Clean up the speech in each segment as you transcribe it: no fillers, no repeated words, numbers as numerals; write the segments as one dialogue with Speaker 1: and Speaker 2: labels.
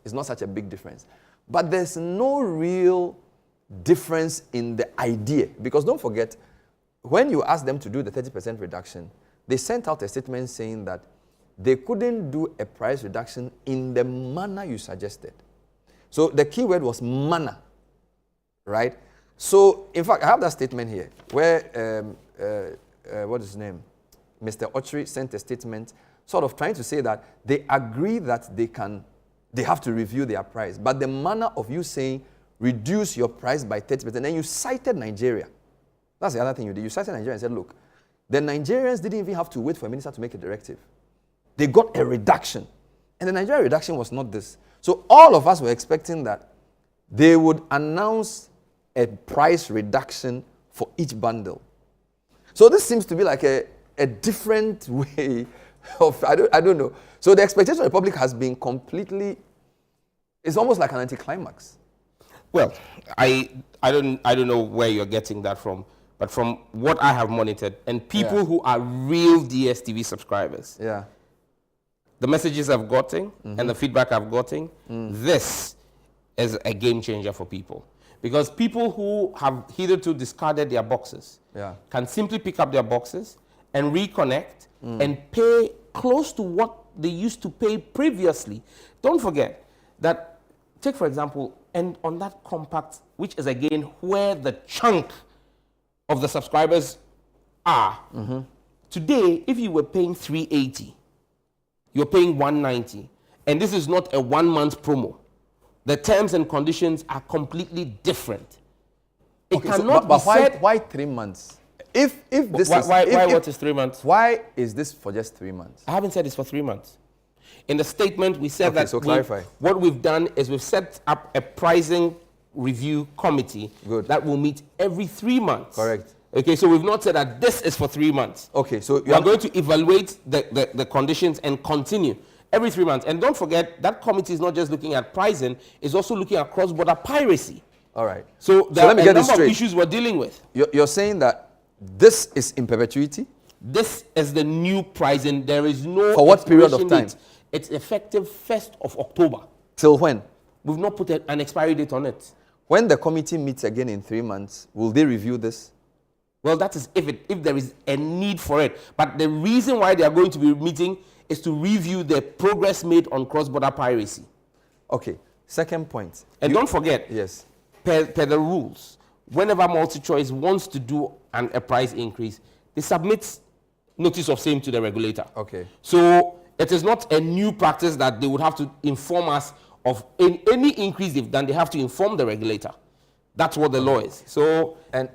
Speaker 1: It's not such a big difference. But there's no real difference in the idea. Because don't forget, when you ask them to do the 30% reduction, they sent out a statement saying that they couldn't do a price reduction in the manner you suggested. So the key word was manner, right? So, in fact, I have that statement here where, what is his name? Mr. Ochri sent a statement sort of trying to say that they agree that they have to review their price. But the manner of you saying, reduce your price by 30%, then you cited Nigeria. That's the other thing you did. You cited Nigeria and said, look, the Nigerians didn't even have to wait for a minister to make a directive. They got a reduction. And the Nigeria reduction was not this. So all of us were expecting that they would announce a price reduction for each bundle. So this seems to be like a different way of, I don't know. So the expectation of the public has been completely, it's almost like an anticlimax.
Speaker 2: Well, I don't know where you're getting that from, but from what I have monitored, and people who are real DStv subscribers, the messages I've gotten and the feedback I've gotten, this is a game changer for people. Because people who have hitherto discarded their boxes can simply pick up their boxes and reconnect and pay close to what they used to pay previously. Don't forget that, take for example, and on that compact, which is again where the chunk of the subscribers are. Today, if you were paying $380, you're paying $190, and this is not a 1 month promo. The terms and conditions are completely different. It cannot be said.
Speaker 1: Why 3 months? If this
Speaker 2: why what is 3 months?
Speaker 1: Why is this for just 3 months?
Speaker 2: I haven't said it's for 3 months. In the statement, we said that
Speaker 1: so clarify.
Speaker 2: What we've done is we've set up a pricing review committee that will meet every 3 months.
Speaker 1: Correct.
Speaker 2: Okay, so we've not said that this is for 3 months.
Speaker 1: Okay, so
Speaker 2: we are going to evaluate the conditions and continue every 3 months. And don't forget, that committee is not just looking at pricing, it's also looking at cross-border piracy.
Speaker 1: All right.
Speaker 2: So there are a number of issues we're dealing with.
Speaker 1: You're saying that this is in perpetuity?
Speaker 2: This is the new pricing. There is no...
Speaker 1: For what period of time?
Speaker 2: It's effective 1st of October.
Speaker 1: Till when?
Speaker 2: We've not put an expiry date on it.
Speaker 1: When the committee meets again in 3 months, will they review this?
Speaker 2: Well, that is if there is a need for it. But the reason why they are going to be meeting is to review the progress made on cross-border piracy.
Speaker 1: Okay. Second point.
Speaker 2: And don't forget, per the rules, whenever MultiChoice wants to do a price increase, they submit notice of same to the regulator.
Speaker 1: Okay.
Speaker 2: So it is not a new practice that they would have to inform us of any increase they've done. They have to inform the regulator. That's what the law is. So,
Speaker 1: and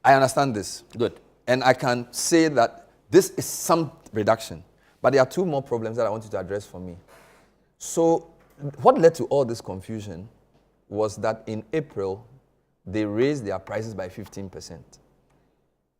Speaker 1: I understand this.
Speaker 2: Good.
Speaker 1: And I can say that this is some reduction. But there are two more problems that I want you to address for me. So what led to all this confusion was that in April, they raised their prices by 15%.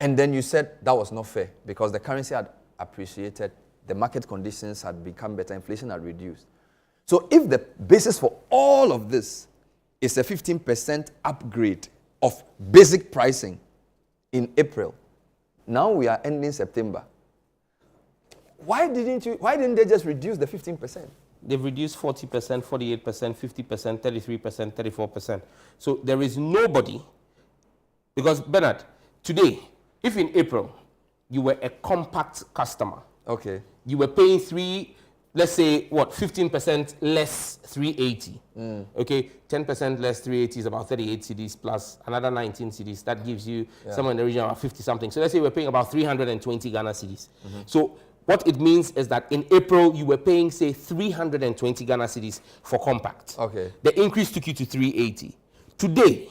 Speaker 1: And then you said that was not fair because the currency had appreciated, the market conditions had become better, inflation had reduced. So if the basis for all of this is a 15% upgrade of basic pricing in April, now we are ending September. Why didn't they just reduce the 15%?
Speaker 2: They've reduced 40%, 48%, 50%, 33%, 34%. So there is nobody, because Bernard, today, if in April you were a compact customer,
Speaker 1: okay,
Speaker 2: you were paying let's say what, 15% less 380. Okay, 10% less 380 is about 38 cedis plus another 19 cedis. That gives you somewhere in the region of 50 something. So let's say we're paying about 320 Ghana cedis. So what it means is that in April you were paying, say, 320 Ghana cedis for compact.
Speaker 1: Okay.
Speaker 2: The increase took you to 380. Today,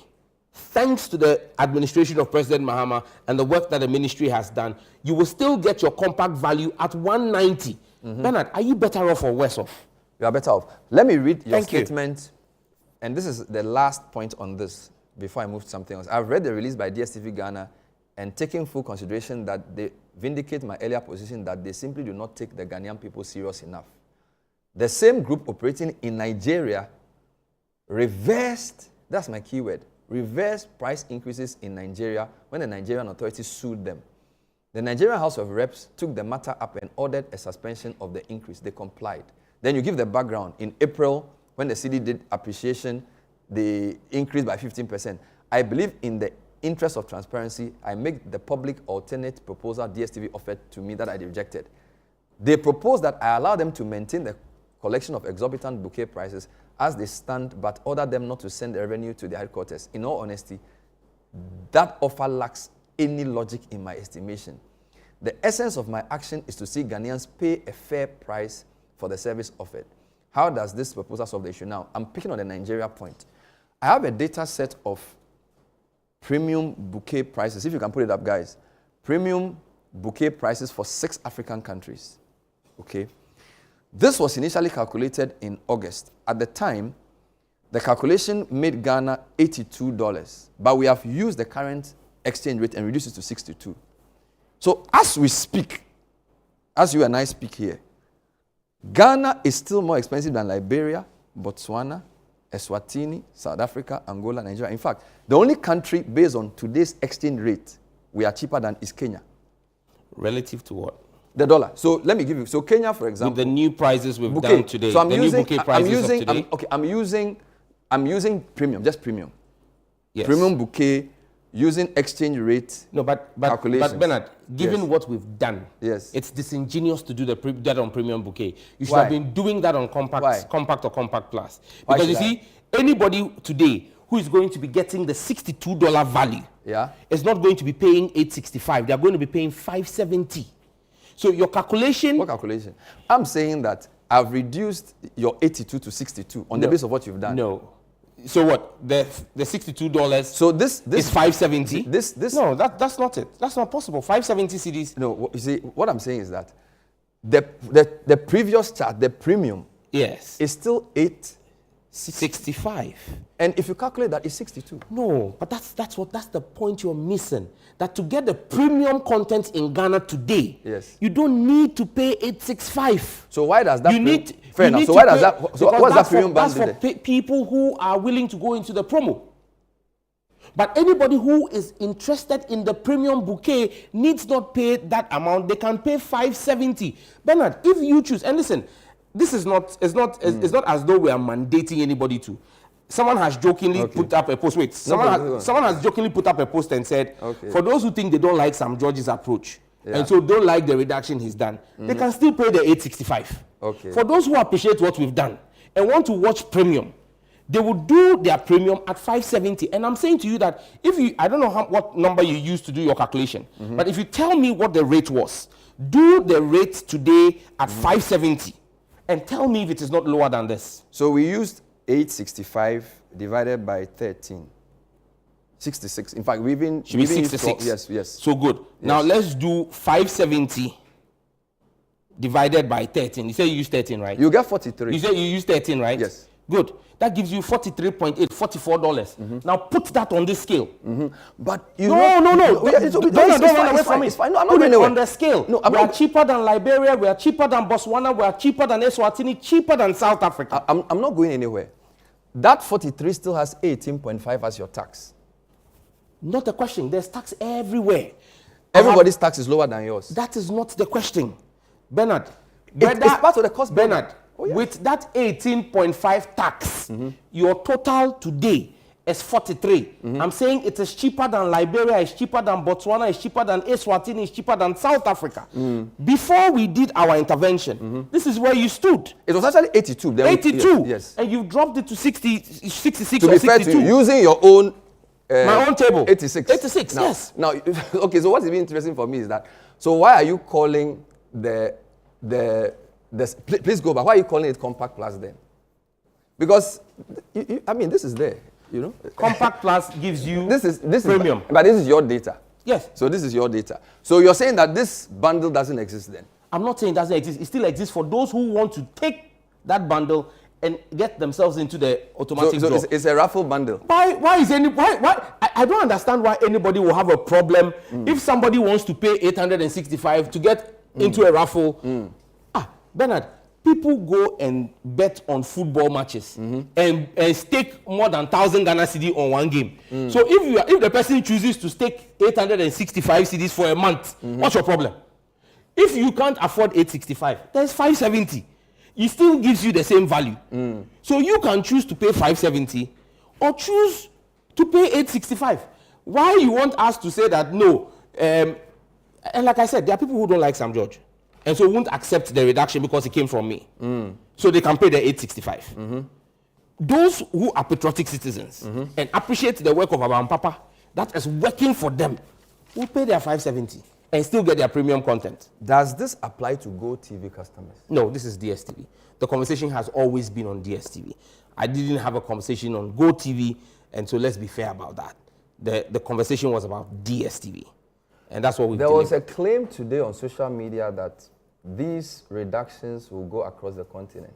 Speaker 2: thanks to the administration of President Mahama and the work that the ministry has done, you will still get your compact value at 190. Bernard, are you better off or worse off?
Speaker 1: You are better off. Let me read your statement. And this is the last point on this before I move to something else. I've read the release by DStv Ghana and taking full consideration that they vindicate my earlier position that they simply do not take the Ghanaian people serious enough. The same group operating in Nigeria reversed, that's my keyword, reversed price increases in Nigeria when the Nigerian authorities sued them. The Nigerian House of Reps took the matter up and ordered a suspension of the increase. They complied. Then you give the background. In April, when the cedi did appreciation, they increased by 15%. I believe in the interest of transparency, I make the public alternate proposal DStv offered to me that I rejected. They proposed that I allow them to maintain the collection of exorbitant bouquet prices as they stand, but order them not to send the revenue to their headquarters. In all honesty, that offer lacks any logic in my estimation. The essence of my action is to see Ghanaians pay a fair price for the service offered. How does this proposal solve the issue? Now, I'm picking on the Nigeria point. I have a data set of premium bouquet prices. If you can put it up, guys. Premium bouquet prices for 6 African countries. Okay. This was initially calculated in August. At the time, the calculation made Ghana $82, but we have used the current exchange rate and reduced it to 62. So as we speak, as you and I speak here, Ghana is still more expensive than Liberia, Botswana, Eswatini, South Africa, Angola, Nigeria. In fact, the only country based on today's exchange rate we are cheaper than is Kenya.
Speaker 2: Relative to what?
Speaker 1: The dollar. So let me give you. So Kenya, for example,
Speaker 2: with the new prices we've done today.
Speaker 1: So I'm
Speaker 2: the
Speaker 1: using,
Speaker 2: new bouquet prices of today.
Speaker 1: I'm using premium, just premium.
Speaker 2: Yes.
Speaker 1: Premium bouquet using exchange rate.
Speaker 2: No, but Bernard, given what we've done, it's disingenuous to do that on premium bouquet. You should have been doing that on compact or compact plus. Because you see, anybody today who is going to be getting the $62 value is not going to be paying $865. They are going to be paying $570. So your calculation...
Speaker 1: What calculation? I'm saying that I've reduced your 82 to 62 on the basis of what you've done.
Speaker 2: No. So what? The $62...
Speaker 1: So this
Speaker 2: is $570?
Speaker 1: This
Speaker 2: no, that's not it. That's not possible. 570 cedis...
Speaker 1: No, you see, what I'm saying is that the previous chart, the premium...
Speaker 2: Yes.
Speaker 1: ...is still
Speaker 2: $865.
Speaker 1: And if you calculate that, it's 62.
Speaker 2: No, but that's the point you're missing. That to get the premium content in Ghana today, you don't need to pay $865.
Speaker 1: So why does that?
Speaker 2: Fair enough.
Speaker 1: So why does that? So what's that premium bundle?
Speaker 2: That's for people who are willing to go into the promo. But anybody who is interested in the premium bouquet needs not pay that amount. They can pay $570. Bernard, if you choose, and listen, this is not as though we are mandating anybody to. Someone has jokingly put up a post. Wait, someone has jokingly put up a post and said, for those who think they don't like Sam George's approach, and so don't like the reduction he's done, they can still pay the $865. For those who appreciate what we've done and want to watch premium, they will do their premium at $570. And I'm saying to you that if you, I don't know what number you used to do your calculation, but if you tell me what the rate was, do the rate today at $570 and tell me if it is not lower than this.
Speaker 1: So we used 865 divided by 13. 66. In fact, we've been...
Speaker 2: Should be 66.
Speaker 1: Yes.
Speaker 2: So good. Yes. Now let's do 570 divided by 13. You say you use 13, right?
Speaker 1: You get 43.
Speaker 2: You say you use 13, right?
Speaker 1: Yes.
Speaker 2: Good. That gives you $43.8, $44. Now put that on this scale.
Speaker 1: But you
Speaker 2: No.
Speaker 1: Don't run away from it. It's fine. No, I'm not going
Speaker 2: on the scale. No, we are cheaper than Liberia. We are cheaper than Botswana. We are cheaper than Eswatini. Cheaper than South Africa.
Speaker 1: I'm not going anywhere. That 43 still has 18.5 as your tax.
Speaker 2: Not a question. There's tax everywhere.
Speaker 1: Everybody's tax is lower than yours.
Speaker 2: That is not the question. Bernard.
Speaker 1: It's part of the cost.
Speaker 2: Bernard. With that 18.5 tax, your total today is 43. I'm saying it is cheaper than Liberia, it's cheaper than Botswana, it's cheaper than Eswatini, it's cheaper than South Africa. Before we did our intervention, this is where you stood.
Speaker 1: It was actually 82.
Speaker 2: 82?
Speaker 1: Yes.
Speaker 2: And you've dropped it to 66
Speaker 1: to
Speaker 2: or
Speaker 1: be
Speaker 2: 62.
Speaker 1: Fair to you, using your own...
Speaker 2: my own table.
Speaker 1: 86.
Speaker 2: 86,
Speaker 1: now,
Speaker 2: yes.
Speaker 1: Now, okay, so what's even interesting for me is that, so why are you calling please go back. Why are you calling it Compact Plus then? Because, I mean, this is there, you know.
Speaker 2: Compact Plus gives you
Speaker 1: this
Speaker 2: premium.
Speaker 1: But this is your data.
Speaker 2: Yes.
Speaker 1: So this is your data. So you're saying that this bundle doesn't exist then?
Speaker 2: I'm not saying it doesn't exist. It still exists for those who want to take that bundle and get themselves into the automatic draw.
Speaker 1: It's a raffle bundle.
Speaker 2: Why I don't understand why anybody will have a problem if somebody wants to pay $865 to get into a raffle. Bernard, people go and bet on football matches and stake more than 1,000 Ghana cedi on one game. So if the person chooses to stake 865 cedis for a month, what's your problem? If you can't afford 865, there's 570. it still gives you the same value. So you can choose to pay 570 or choose to pay 865. Why you want us to say that no? And like I said, there are people who don't like Sam George, and so won't accept the reduction because it came from me. So they can pay the 865. Those who are patriotic citizens and appreciate the work of our Papa that is working for them will pay their 570 and still get their premium content.
Speaker 1: Does this apply to GoTV customers?
Speaker 2: No, this is DStv. The conversation has always been on DStv. I didn't have a conversation on GoTV, and so let's be fair about that. The conversation was about DStv, and that's what we.
Speaker 1: There was a claim today on social media that these reductions will go across the continent,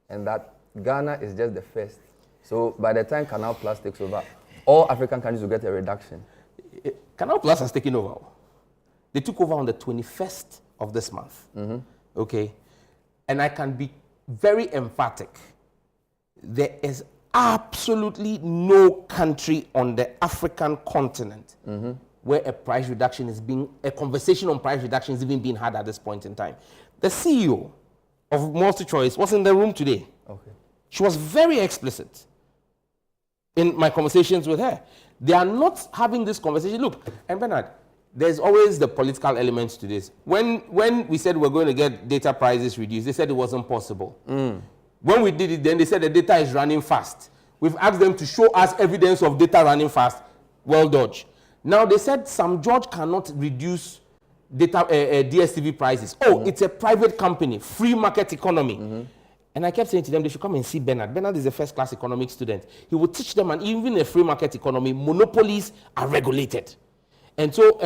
Speaker 1: and that Ghana is just the first. So by the time Canal Plus takes over, all African countries will get a reduction.
Speaker 2: Canal Plus has taken over. They took over on the 21st of this month. Okay, and I can be very emphatic. There is absolutely no country on the African continent where a price reduction is a conversation on price reduction is even being had at this point in time. The CEO of MultiChoice was in the room today.
Speaker 1: Okay.
Speaker 2: She was very explicit in my conversations with her. They are not having this conversation. Look, and Bernard, there's always the political elements to this. When we said we're going to get data prices reduced, they said it wasn't possible. When we did it, then they said the data is running fast. We've asked them to show us evidence of data running fast. Well dodged. Now they said Sam George cannot reduce data DStv prices. It's a private company, free market economy. And I kept saying to them, they should come and see Bernard. Bernard is a first-class economics student. He will teach them, and even in a free market economy, monopolies are regulated. And so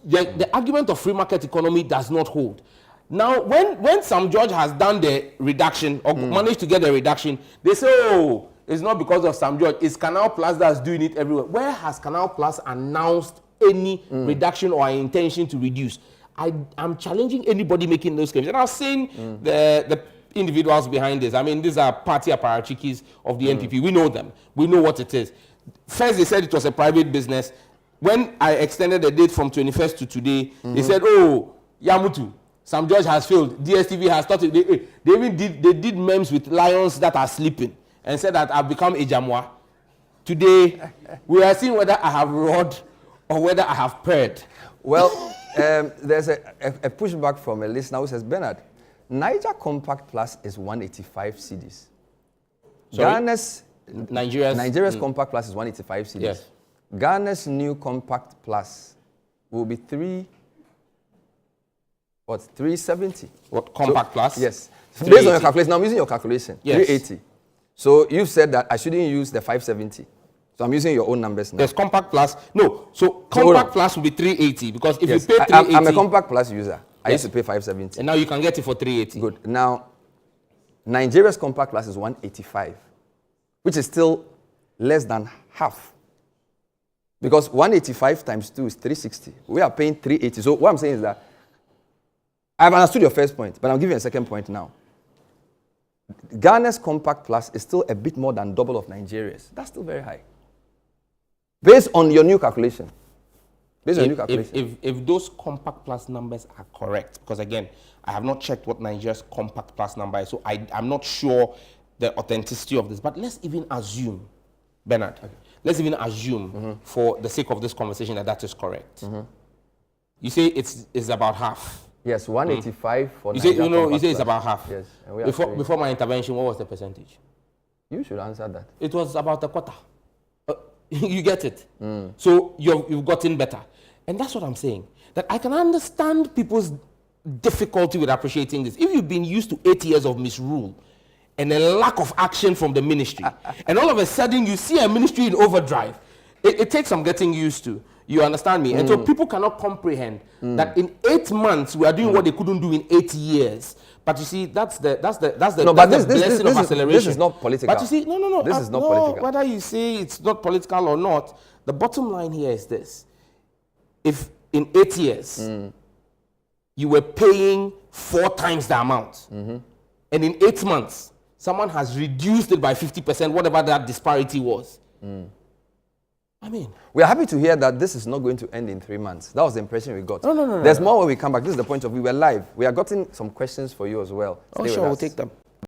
Speaker 2: the argument of free market economy does not hold. Now, when Sam George has done the reduction or managed to get the reduction, they say, oh, it's not because of Sam George. It's Canal Plus that's doing it everywhere. Where has Canal Plus announced any reduction or intention to reduce? I'm challenging anybody making those claims. And I was saying the individuals behind this. I mean, these are party apparatchiks of the NPP. We know them. We know what it is. First, they said it was a private business. When I extended the date from 21st to today, they said, oh, Yamutu, Sam George has failed. DStv has started. They did memes with lions that are sleeping and said that I've become a Jamwa. Today, we are seeing whether I have roared or whether I have purred.
Speaker 1: Well, there's a pushback from a listener who says, Bernard, Niger Compact Plus is 185 cedis. Nigeria's Compact Plus is 185 cedis.
Speaker 2: Yes.
Speaker 1: Ghana's new Compact Plus will be 370.
Speaker 2: What, Compact Plus?
Speaker 1: Yes. Based on your calculation, now I'm using your calculation.
Speaker 2: Yes.
Speaker 1: 380. So you said that I shouldn't use the 570. So I'm using your own numbers now.
Speaker 2: There's Compact Plus. No, so Compact Plus will be 380 because if you pay 380...
Speaker 1: I'm a Compact Plus user. I used to pay 570.
Speaker 2: And now you can get it for 380.
Speaker 1: Good. Now, Nigeria's Compact Plus is 185, which is still less than half. Because 185 times 2 is 360. We are paying 380. So what I'm saying is that I've understood your first point, but I'll give you a second point now. Ghana's Compact Plus is still a bit more than double of Nigeria's. That's still very high. Based on your new calculation.
Speaker 2: If those Compact Plus numbers are correct, because again, I have not checked what Nigeria's Compact Plus number is, so I'm not sure the authenticity of this, but let's even assume, Bernard, let's even assume for the sake of this conversation that is correct. You say it's about half.
Speaker 1: Yes, 185 for
Speaker 2: you say, you say it's about half.
Speaker 1: Yes.
Speaker 2: Before my intervention, what was the percentage?
Speaker 1: You should answer that.
Speaker 2: It was about a quarter. You get it? So you've gotten better. And that's what I'm saying. That I can understand people's difficulty with appreciating this. If you've been used to 8 years of misrule and a lack of action from the ministry, and all of a sudden you see a ministry in overdrive, it takes some getting used to. You understand me? And so people cannot comprehend that in 8 months we are doing what they couldn't do in 8 years. But you see, that's the blessing of acceleration.
Speaker 1: This is not political.
Speaker 2: But you see, no.
Speaker 1: This is not political.
Speaker 2: Whether you say it's not political or not, the bottom line here is this: if in 8 years you were paying 4 times the amount, and in 8 months someone has reduced it by 50%, whatever that disparity was. I mean,
Speaker 1: we are happy to hear that this is not going to end in 3 months. That was the impression we got.
Speaker 2: No.
Speaker 1: There's more when we come back. This is the point of view. We're live. We are getting some questions for you as well.
Speaker 2: Oh, sure, we'll take them.